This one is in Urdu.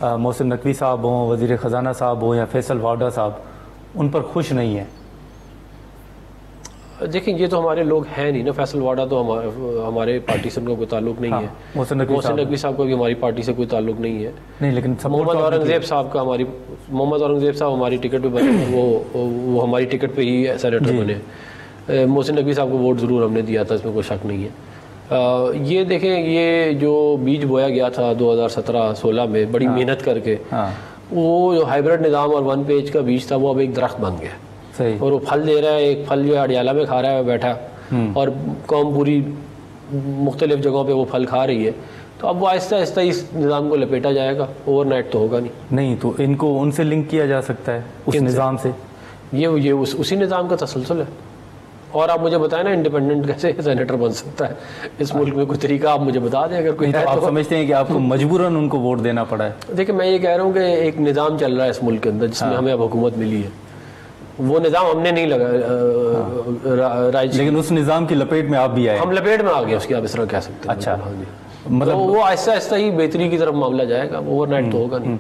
محسن نقوی صاحب ہوں، وزیر خزانہ صاحب ہوں یا فیصل واڈا صاحب، ان پر خوش نہیں ہیں؟ دیکھیں یہ تو ہمارے لوگ ہیں نہیں نا. فیصل واڈا تو ہمارے پارٹی سے ان کا کوئی تعلق نہیں ہے. محسن نقوی صاحب کا بھی ہماری پارٹی سے کوئی تعلق نہیں ہے. نہیں، لیکن محمد اورنگزیب صاحب ہماری ٹکٹ پہ بنے، وہ ہماری ٹکٹ پہ ہی سینیٹر بنے. محسن نقوی صاحب کو ووٹ ضرور ہم نے دیا تھا، اس میں کوئی شک نہیں ہے. یہ دیکھیں یہ جو بیج بویا گیا تھا 2017-16 میں بڑی محنت کر کے، وہ جو ہائیبرڈ نظام اور ون پیج کا بیج تھا وہ اب ایک درخت بن گیا اور وہ پھل دے رہا ہے. ایک پھل جو ہے اڈیالہ میں کھا رہا ہے بیٹھا، اور قوم پوری مختلف جگہوں پہ وہ پھل کھا رہی ہے. تو اب وہ آہستہ آہستہ اس نظام کو لپیٹا جائے گا، اوور نائٹ تو ہوگا نہیں. تو ان کو ان سے لنک کیا جا سکتا ہے اس نظام سے. یہ اسی نظام کا تسلسل ہے. اور آپ مجھے بتائیں نا انڈیپینڈنٹ کیسے سینیٹر بن سکتا ہے اس ملک میں؟ کوئی طریقہ آپ مجھے بتا دیں اگر کوئی ہے. آپ سمجھتے ہیں کہ آپ کو مجبوراً ان کو ووٹ دینا پڑا ہے؟ دیکھیں میں یہ کہہ رہا ہوں کہ ایک نظام چل رہا ہے اس ملک کے اندر جس میں ہمیں اب حکومت ملی ہے. وہ نظام ہم نے نہیں لگا، لیکن اس نظام کی لپیٹ میں آپ بھی آئے. ہم لپیٹ میں آ گئے اس کی، آپ اس طرح کہہ سکتے ہیں. اچھا، مطلب وہ آہستہ آہستہ ہی بہتری کی طرف معاملہ جائے گا، اوور نائٹ تو ہوگا نہیں.